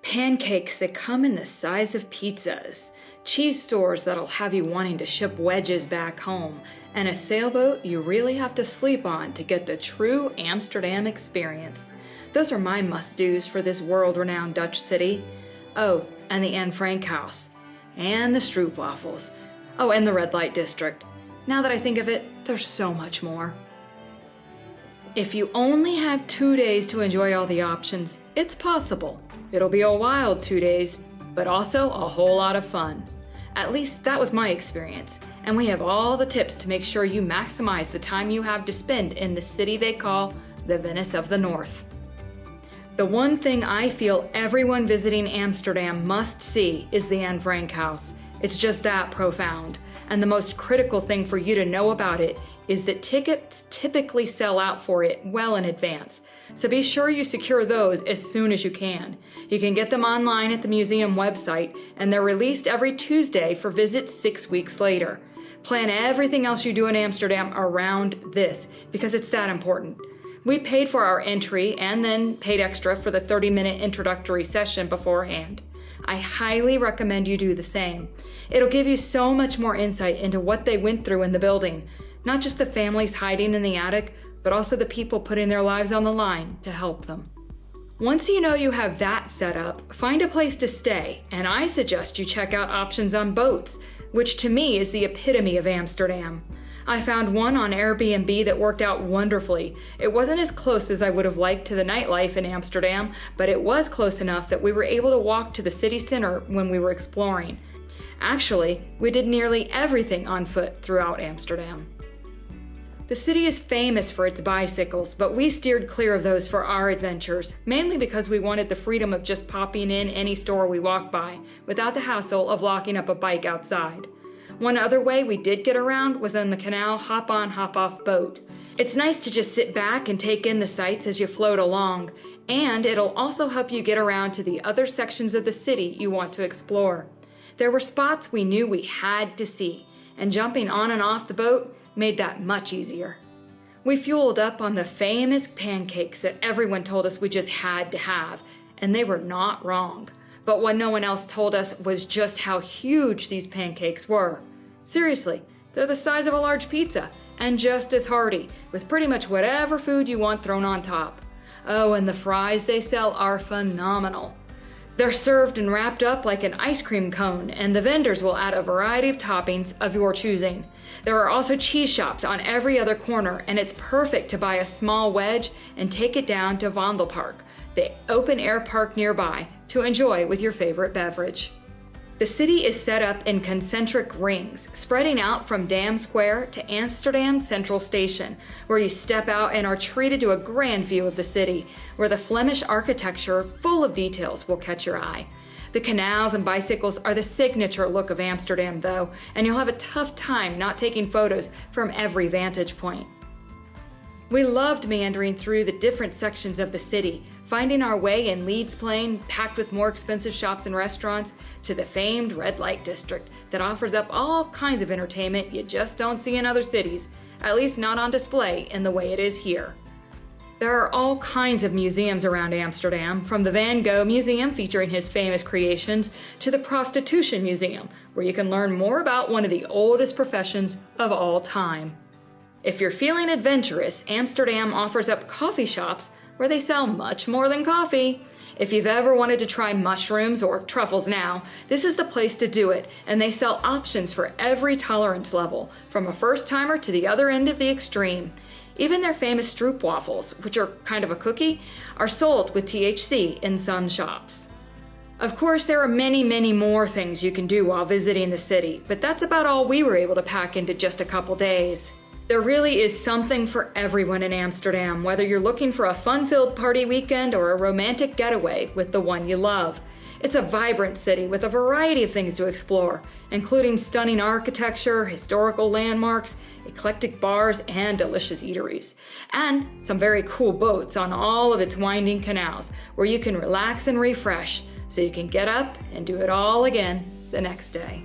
pancakes that come in the size of pizzas, cheese stores that'll have you wanting to ship wedges back home, and a sailboat you really have to sleep on to get the true Amsterdam experience. Those are my must-dos for this world-renowned Dutch city. Oh, and the Anne Frank house. And the stroopwafels. Oh, and the red light district. Now that I think of it, there's so much more. If you only have 2 days to enjoy all the options, it's possible. It'll be a wild 2 days, but also a whole lot of fun. At least that was my experience, and we have all the tips to make sure you maximize the time you have to spend in the city they call the Venice of the North. The one thing I feel everyone visiting Amsterdam must see is the Anne Frank house. It's just that profound, and the most critical thing for you to know about it is that tickets typically sell out for it well in advance, so be sure you secure those as soon as you can. You can get them online at the museum website, and they're released every Tuesday for visits 6 weeks later. Plan everything else you do in Amsterdam around this, because it's that important. We paid for our entry and then paid extra for the 30-minute introductory session beforehand. I highly recommend you do the same. It'll give you so much more insight into what they went through in the building, not just the families hiding in the attic, but also the people putting their lives on the line to help them. Once you know you have that set up, find a place to stay, and I suggest you check out options on boats, which to me is the epitome of Amsterdam. I found one on Airbnb that worked out wonderfully. It wasn't as close as I would have liked to the nightlife in Amsterdam, but it was close enough that we were able to walk to the city center when we were exploring. Actually, we did nearly everything on foot throughout Amsterdam. The city is famous for its bicycles, but we steered clear of those for our adventures, mainly because we wanted the freedom of just popping in any store we walked by, without the hassle of locking up a bike outside. One other way we did get around was on the canal hop-on, hop-off boat. It's nice to just sit back and take in the sights as you float along, and it'll also help you get around to the other sections of the city you want to explore. There were spots we knew we had to see, and jumping on and off the boat made that much easier. We fueled up on the famous pancakes that everyone told us we just had to have, and they were not wrong. But what no one else told us was just how huge these pancakes were. Seriously, they're the size of a large pizza, and just as hearty, with pretty much whatever food you want thrown on top. Oh, and the fries they sell are phenomenal. They're served and wrapped up like an ice cream cone, and the vendors will add a variety of toppings of your choosing. There are also cheese shops on every other corner, and it's perfect to buy a small wedge and take it down to Vondelpark, the open-air park nearby, to enjoy with your favorite beverage. The city is set up in concentric rings, spreading out from Dam Square to Amsterdam Central Station, where you step out and are treated to a grand view of the city, where the Flemish architecture, full of details, will catch your eye. The canals and bicycles are the signature look of Amsterdam, though, and you'll have a tough time not taking photos from every vantage point. We loved meandering through the different sections of the city, finding our way in Leeds-Plain, packed with more expensive shops and restaurants, to the famed red light district that offers up all kinds of entertainment you just don't see in other cities, at least not on display in the way it is here. There are all kinds of museums around Amsterdam, from the Van Gogh Museum featuring his famous creations to the Prostitution Museum, where you can learn more about one of the oldest professions of all time. If you're feeling adventurous, Amsterdam offers up coffee shops where they sell much more than coffee. If you've ever wanted to try mushrooms or truffles now, this is the place to do it, and they sell options for every tolerance level, from a first-timer to the other end of the extreme. Even their famous stroopwafels, which are kind of a cookie, are sold with THC in some shops. Of course, there are many, many more things you can do while visiting the city, but that's about all we were able to pack into just a couple days. There really is something for everyone in Amsterdam, whether you're looking for a fun-filled party weekend or a romantic getaway with the one you love. It's a vibrant city with a variety of things to explore, including stunning architecture, historical landmarks, eclectic bars, and delicious eateries. And some very cool boats on all of its winding canals, where you can relax and refresh, so you can get up and do it all again the next day.